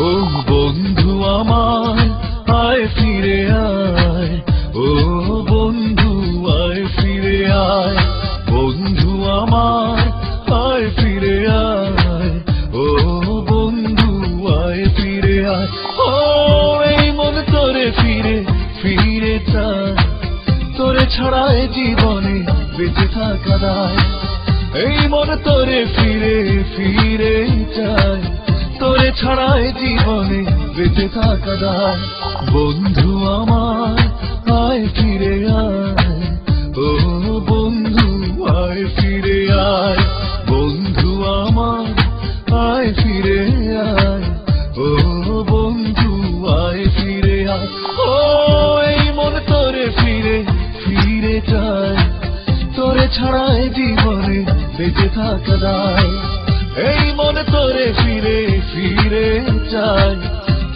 ও বন্ধু আমার আয় ফিরে আয়, ও বন্ধু আয় ফিরে আয়, বন্ধু আমার আয় ফিরে আয়, ও বন্ধু আয় ফিরে আয়। ও এই মন তোরে ফিরে ফিরে চায়, তোরে ছাড়ায় জীবনে বেঁচে থাকা দায়। এই মন তোরে ফিরে ফিরে চায়, তোরে ছাড়ায় জীবনে বেঁচে থাকা দায়। বন্ধু আমার আয় ফিরে আয়, ও বন্ধু আয় ফিরে আয়, বন্ধু আমার আয় ফিরে আয়, ও বন্ধু আয় ফিরে আয়। ও এই মন তোরে ফিরে ফিরে চায়, তোরে ছাড়ায় জীবনে বেঁচে থাকা দায়। এই মন তোরে ফিরে ফিরে চায়,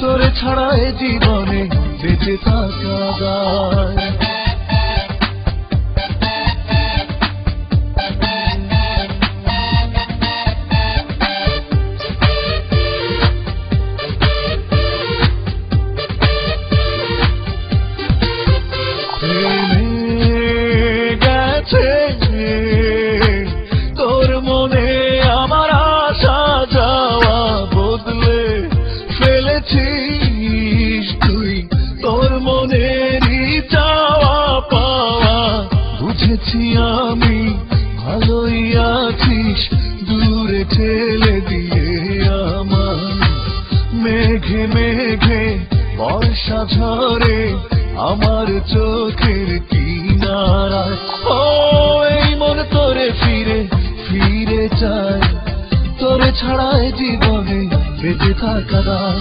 তোরে ছাড়ায় জীবনে বেঁচে থাকা দায়। গেছে তোর মনে আমার আসা যাওয়া বদলে ফেলেছিস তুই, তোর মনেরই চাওয়া পাওয়া বুঝেছি আমি ভালোই আছিস, দূরে ঠেলে দিয়ে আমার মেঘে মেঘে বর্ষা ঝরে আমার চোখের কিনারায়। ও এই মন তোরে ফিরে ফিরে চায়, তোরে ছাড়ায় জীবনে বেঁচে থাকা দায়।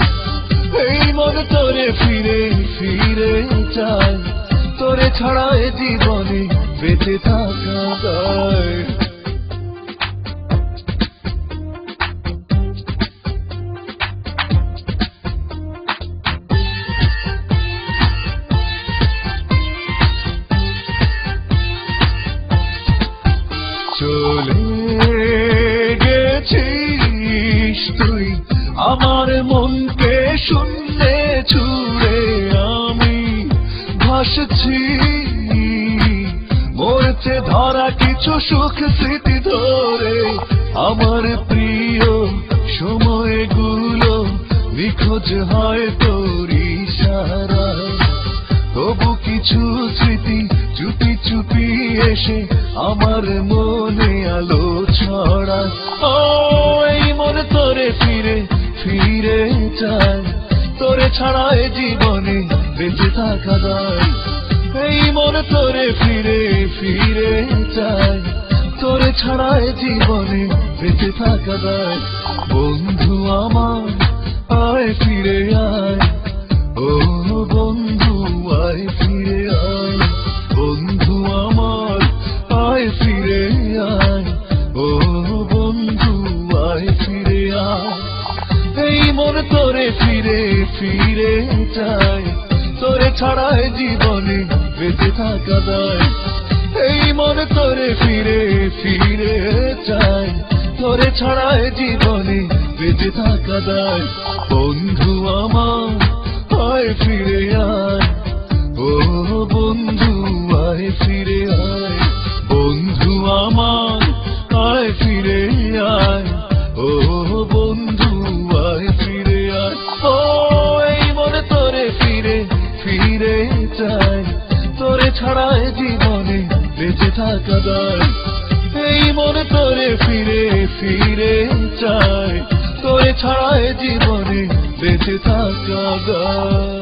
এই মন তোরে ফিরে ফিরে চায়, তোরে ছাড়ায় জীবনে বেঁচে থাকা দায়। চলে গেছিস তুই আমার মনকে শূন্যে ছুড়ে, আমি ভাসছি মরছে ধরা কিছু সুখ স্মৃতি ধরে। আমার প্রিয় সময়গুলো নিখোঁজ হয় তোর ইশারায়, তবু কিছু স্মৃতি চুপি চুপি এসে আমার মনে আলো ছড়ায়। ও এই মন তোরে ফিরে ফিরে চায়, তোরে ছাড়ায় জীবনে বেঁচে থাকা দায়। এই মন তোরে ফিরে ফিরে চায়, তোরে ছাড়ায় জীবনে বেঁচে থাকা দায়। বন্ধু আমার আয় ফিরে আয়, ও বন্ধু আয় ফিরে আয়, বন্ধু আমার আয় ফিরে আয়, ও বন্ধু আয় ফিরে আয়। এই মন তোরে ফিরে ফিরে চায়, তোরে ছাড়ায় জীবনে বেঁচে থাকা দায়। এই মন তোরে ফিরে ফিরে চায়, তোরে ছাড়ায় জীবনে বেঁচে থাকা দায়। বন্ধু আমার আয় ফিরে আয়, ও বন্ধু আয় ফিরে আয়, বন্ধু আমার আয় ফিরে আয়, ও বন্ধু আয় ফিরে আয়। ও এই মন তোরে ফিরে ফিরে চায়, তোরে ছাড়ায় জীবনে বেঁচে থাকা দায়। এই মন তোরে ফিরে ফিরে চায়, তোরে ছাড়ায় জীবনে বেঁচে থাকা দায়।